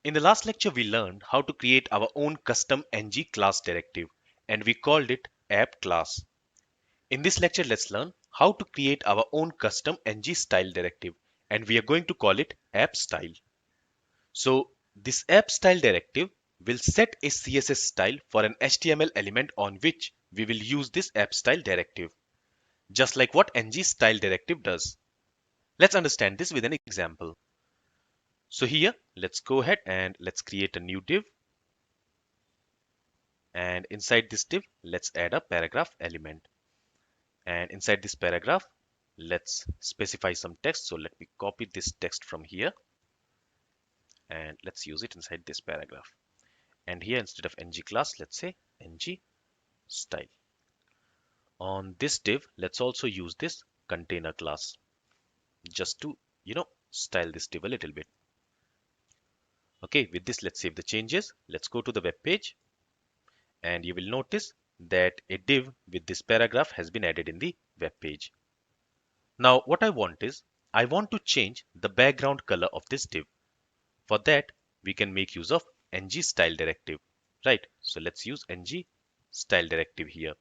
In the last lecture, we learned how to create our own custom ng class directive, and we called it app class. In this lecture, let's learn how to create our own custom ngStyle directive, and we are going to call it appStyle. So this appStyle directive will set a CSS style for an HTML element on which we will use this appStyle directive, just like what ngStyle directive does. Let's understand this with an example. So here, let's go ahead and let's create a new div. And inside this div, let's add a paragraph element. And inside this paragraph, let's specify some text. So let me copy this text from here and let's use it inside this paragraph. And here, instead of ng class, let's say ng style. On this div, let's also use this container class just to, style this div a little bit. Okay, with this, let's save the changes. Let's go to the web page and you will notice that a div with this paragraph has been added in the web page. Now, what I want is, I want to change the background color of this div. For that, we can make use of ngStyle directive, right? So let's use ngStyle directive here.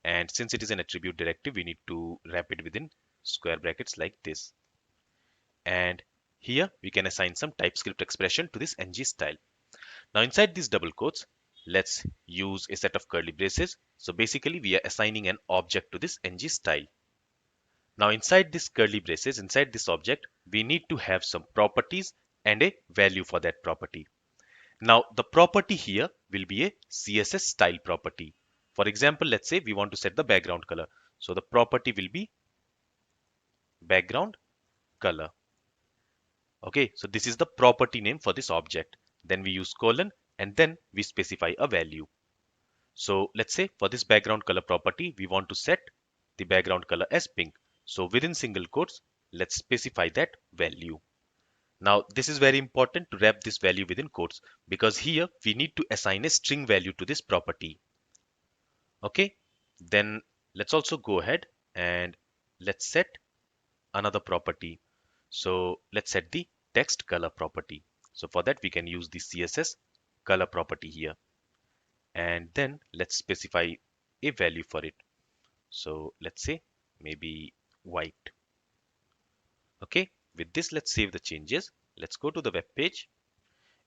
And since it is an attribute directive, we need to wrap it within square brackets like this. And here we can assign some TypeScript expression to this ngStyle. Now inside these double quotes, let's use a set of curly braces. So basically we are assigning an object to this ngStyle. Now inside this curly braces, inside this object, we need to have some properties and a value for that property. Now the property here will be a CSS style property. For example, let's say we want to set the background color. So the property will be background color. Okay, so this is the property name for this object. Then we use colon and then we specify a value. So let's say for this background color property, we want to set the background color as pink. So within single quotes, let's specify that value. Now this is very important to wrap this value within quotes because here we need to assign a string value to this property. Okay, then let's also go ahead and let's set another property. So let's set the text color property. So for that we can use the CSS color property here. And then let's specify a value for it. So let's say maybe white. Okay, with this let's save the changes. Let's go to the web page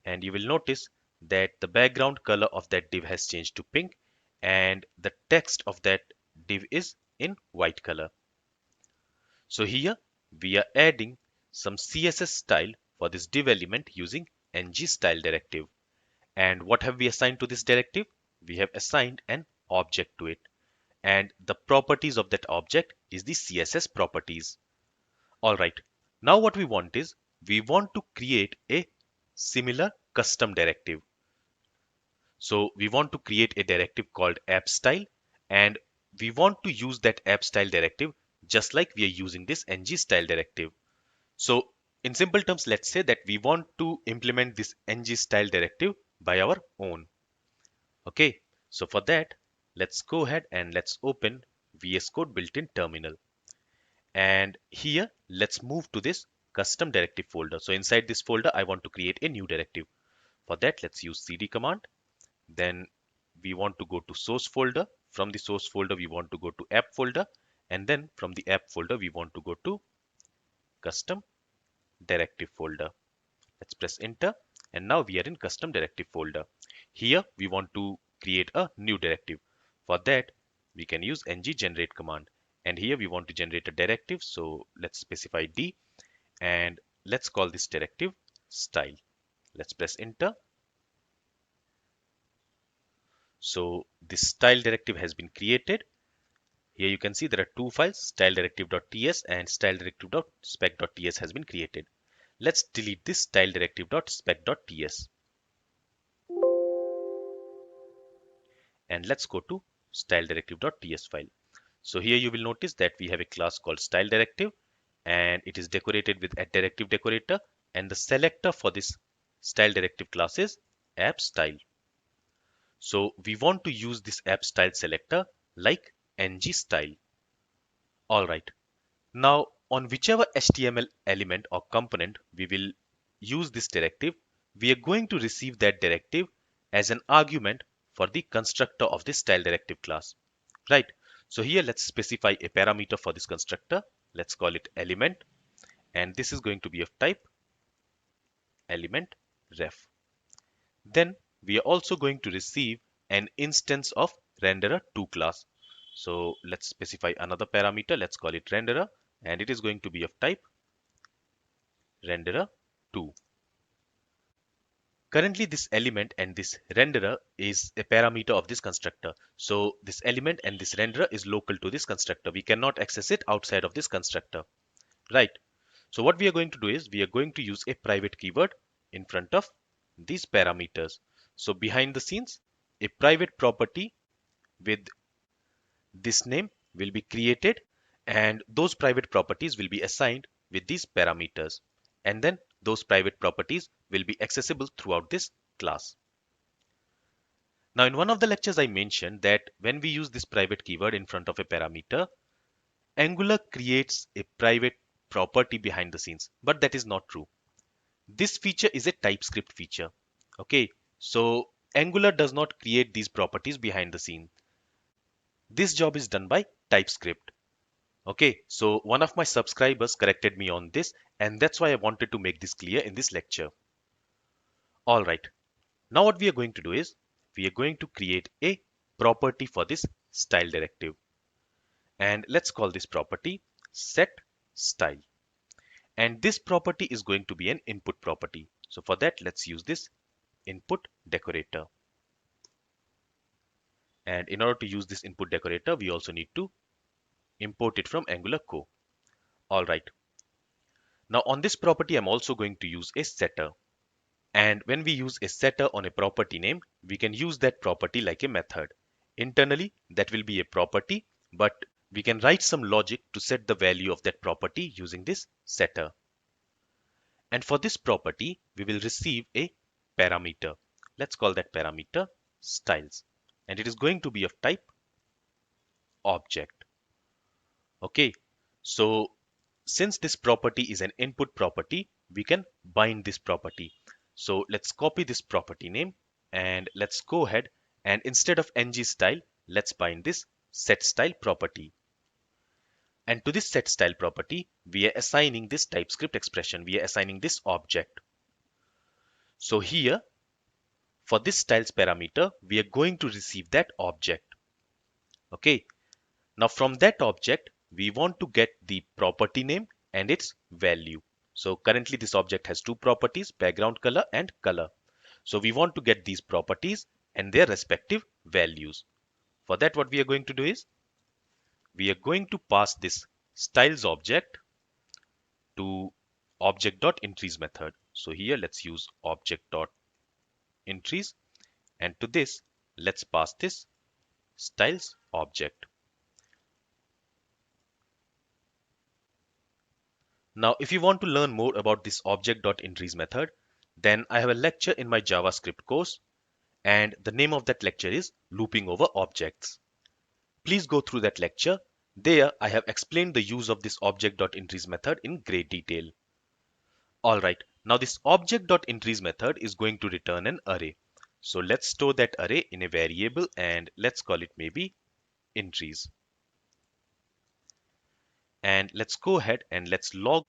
and you will notice that the background color of that div has changed to pink and the text of that div is in white color. So here we are adding some CSS style for this div element using ngStyle directive. And what have we assigned to this directive? We have assigned an object to it. And the properties of that object is the CSS properties. All right. Now what we want is we want to create a similar custom directive. So we want to create a directive called appStyle and we want to use that appStyle directive just like we are using this ngStyle directive. So in simple terms, let's say that we want to implement this ngStyle directive by our own. Okay, so for that, let's go ahead and let's open VS Code built-in terminal. And here, let's move to this custom directive folder. So inside this folder, I want to create a new directive. For that, let's use cd command. Then we want to go to source folder. From the source folder, we want to go to app folder. And then from the app folder, we want to go to custom directive folder. Let's press enter. And now we are in custom directive folder. Here, we want to create a new directive. For that, we can use ngGenerate command. And here we want to generate a directive. So let's specify D and let's call this directive style. Let's press enter. So this style directive has been created. Here you can see there are two files, styledirective.ts and styledirective.spec.ts has been created. Let's delete this styledirective.spec.ts. And let's go to styledirective.ts file. So here you will notice that we have a class called style directive and it is decorated with a directive decorator and the selector for this style directive class is appStyle. So we want to use this appStyle selector like ngStyle. Alright, now on whichever HTML element or component we will use this directive, we are going to receive that directive as an argument for the constructor of this style directive class, right? So here let's specify a parameter for this constructor. Let's call it element, and this is going to be of type element ref. Then we are also going to receive an instance of renderer2 class. So let's specify another parameter. Let's call it renderer, and it is going to be of type renderer2. Currently, this element and this renderer is a parameter of this constructor. So this element and this renderer is local to this constructor. We cannot access it outside of this constructor, right? So what we are going to do is we are going to use a private keyword in front of these parameters. So behind the scenes, a private property with this name will be created, and those private properties will be assigned with these parameters. And then those private properties will be accessible throughout this class. Now, in one of the lectures, I mentioned that when we use this private keyword in front of a parameter, Angular creates a private property behind the scenes, but that is not true. This feature is a TypeScript feature. Okay, so Angular does not create these properties behind the scene. This job is done by TypeScript. Okay, so one of my subscribers corrected me on this, and that's why I wanted to make this clear in this lecture. All right, now what we are going to do is we are going to create a property for this style directive. And let's call this property set style. And this property is going to be an input property. So for that, let's use this input decorator. And in order to use this input decorator, we also need to import it from Angular Core. All right. Now on this property, I'm also going to use a setter. And when we use a setter on a property name, we can use that property like a method. Internally, that will be a property, but we can write some logic to set the value of that property using this setter. And for this property, we will receive a parameter. Let's call that parameter styles. And it is going to be of type object. Okay, so since this property is an input property, we can bind this property. So let's copy this property name and let's go ahead and instead of ngStyle, let's bind this setStyle property. And to this setStyle property, we are assigning this TypeScript expression. We are assigning this object. So here, for this styles parameter, we are going to receive that object. Okay. Now from that object, we want to get the property name and its value. So currently this object has two properties, background color and color. So we want to get these properties and their respective values. For that, what we are going to do is we are going to pass this styles object to object.increase method. So here let's use object.increase, and to this let's pass this styles object. Now, if you want to learn more about this object.increase method, then I have a lecture in my JavaScript course, and the name of that lecture is Looping Over Objects. Please go through that lecture. There, I have explained the use of this object.increase method in great detail. All right, now this object.increase method is going to return an array. So let's store that array in a variable and let's call it maybe increase. And let's go ahead and let's log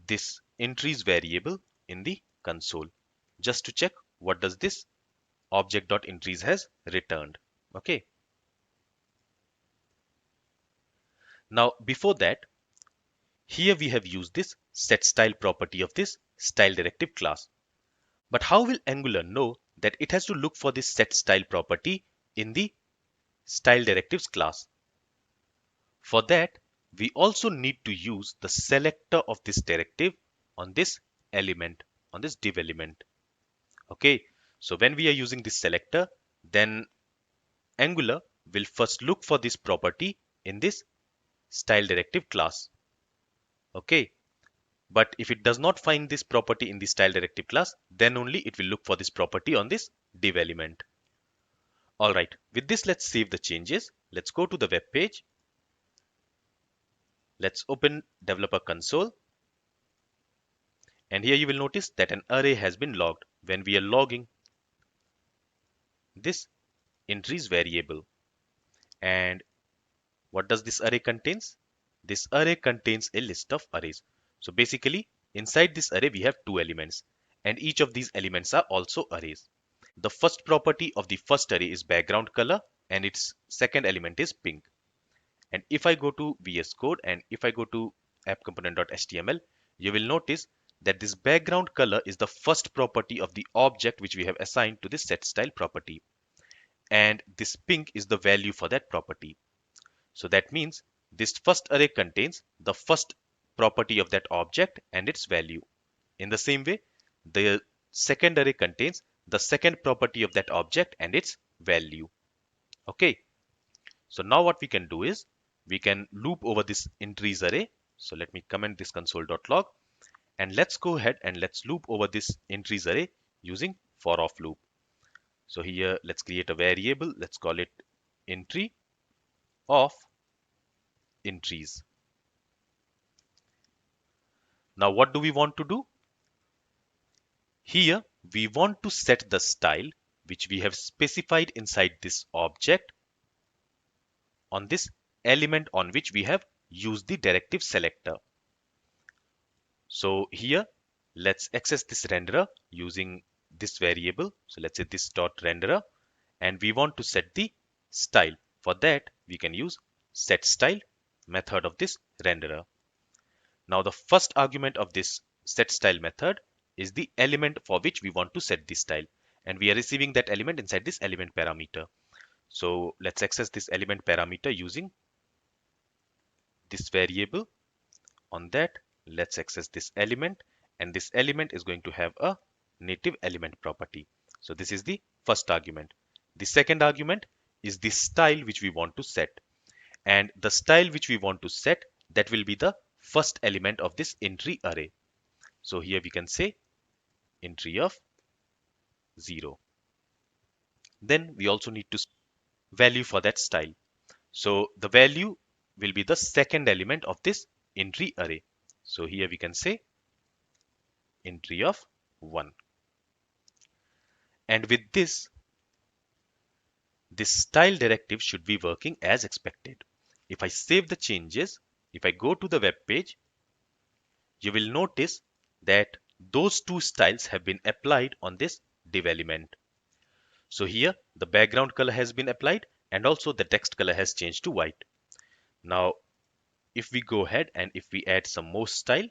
this increase variable in the console just to check what does this object.increase has returned. Okay. Now before that, here we have used this setStyle property of this style directive class. But how will Angular know that it has to look for this setStyle property in the style directives class? For that, we also need to use the selector of this directive on this element, on this div element. Okay, so when we are using this selector, then Angular will first look for this property in this style directive class. Okay, but if it does not find this property in the style directive class, then only it will look for this property on this div element. All right, with this, let's save the changes. Let's go to the web page. Let's open developer console. And here you will notice that an array has been logged. when we are logging this entries variable. And what does this array contains? This array contains a list of arrays. So basically, inside this array, we have two elements, and each of these elements are also arrays. The first property of the first array is background color, and its second element is pink. And if I go to VS Code and if I go to appcomponent.html, you will notice that this background color is the first property of the object which we have assigned to the setStyle property. And this pink is the value for that property. So that means this first array contains the first property of that object and its value. In the same way, the second array contains the second property of that object and its value. Okay, so now what we can do is we can loop over this entries array. So let me comment this console.log, and let's go ahead and let's loop over this entries array using for of loop. So here let's create a variable. Let's call it entry of entries. Now what do we want to do? Here we want to set the style which we have specified inside this object on this element on which we have used the directive selector. So here let's access this renderer using this variable. So let's say this dot renderer, and we want to set the style. For that we can use set style method of this renderer. Now the first argument of this set style method is the element for which we want to set the style, and we are receiving that element inside this element parameter. So let's access this element parameter using this variable. On that, let's access this element, and this element is going to have a native element property. So this is the first argument. The second argument is the style which we want to set, and the style which we want to set, that will be the first element of this entry array. So here we can say entry of 0. Then we also need to value for that style. So the value will be the second element of this entry array. So here we can say entry of 1. And with this style directive should be working as expected. If I save the changes, if I go to the web page, you will notice that those two styles have been applied on this div element. So here the background color has been applied, and also the text color has changed to white. Now if we go ahead and if we add some more style,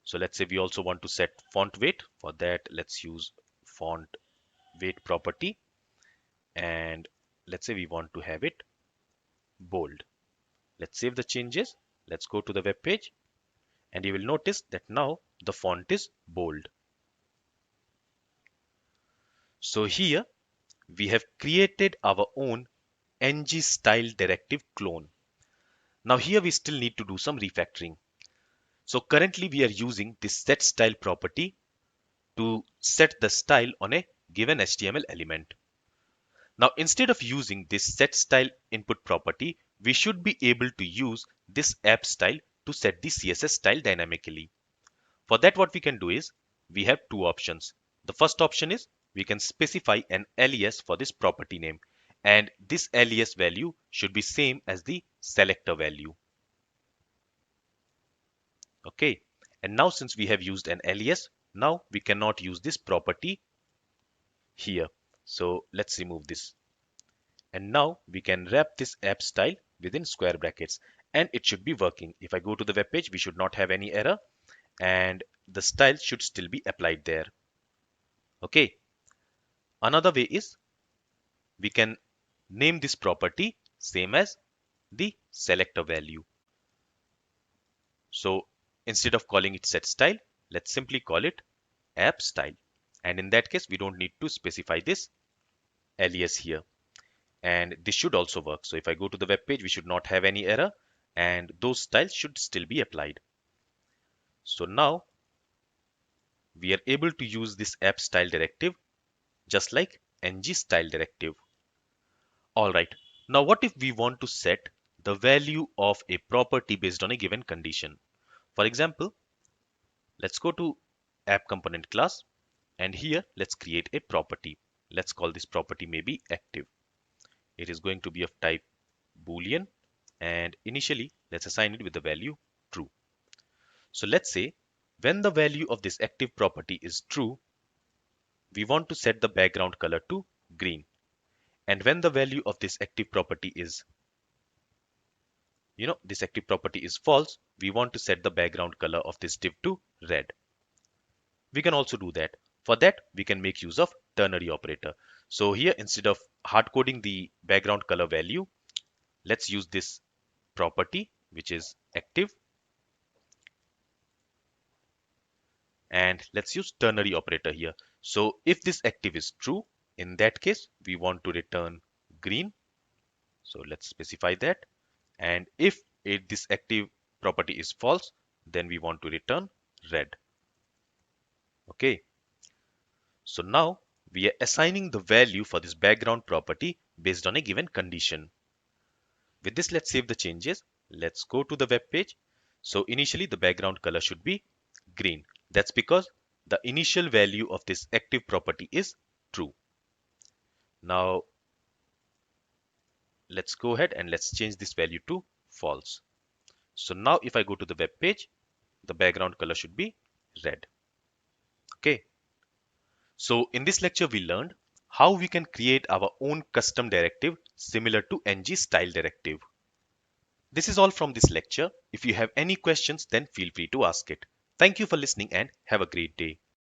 so let's say we also want to set font weight. For that, let's use font weight property, and let's say we want to have it bold. Let's save the changes. Let's go to the web page, and you will notice that now the font is bold. So here we have created our own ngStyle directive clone. Now here we still need to do some refactoring. So currently we are using this set style property to set the style on a given HTML element. Now instead of using this set style input property, we should be able to use this appStyle to set the CSS style dynamically. For that, what we can do is we have two options. The first option is we can specify an alias for this property name, and this alias value should be same as the selector value. Okay, and now since we have used an alias, now we cannot use this property here. So let's remove this. And now we can wrap this appStyle within square brackets, and it should be working. If I go to the web page, we should not have any error, and the style should still be applied there. Okay. Another way is we can name this property same as the selector value. So instead of calling it set style, let's simply call it appStyle. And in that case, we don't need to specify this alias here. And this should also work. So if I go to the web page, we should not have any error, and those styles should still be applied. So now we are able to use this appStyle directive just like ngStyle directive. Alright, now what if we want to set the value of a property based on a given condition? For example, Let's go to app component class, and here let's create a property. Let's call this property maybe active. It is going to be of type Boolean, and initially let's assign it with the value true. So let's say when the value of this active property is true, we want to set the background color to green. And when the value of this active property is, this active property is false, we want to set the background color of this div to red. We can also do that. For that, we can make use of ternary operator. So here, instead of hard coding the background color value, let's use this property, which is active. And let's use ternary operator here. So if this active is true, in that case, we want to return green. So let's specify that. And if this active property is false, then we want to return red. Okay. So now we are assigning the value for this background property based on a given condition. With this, let's save the changes. Let's go to the web page. So initially the background color should be green. That's because the initial value of this active property is true. Now let's go ahead and let's change this value to false. So now if I go to the web page, the background color should be red. Okay. So in this lecture, we learned how we can create our own custom directive similar to ngStyle directive. This is all from this lecture. If you have any questions, then feel free to ask it. Thank you for listening and have a great day.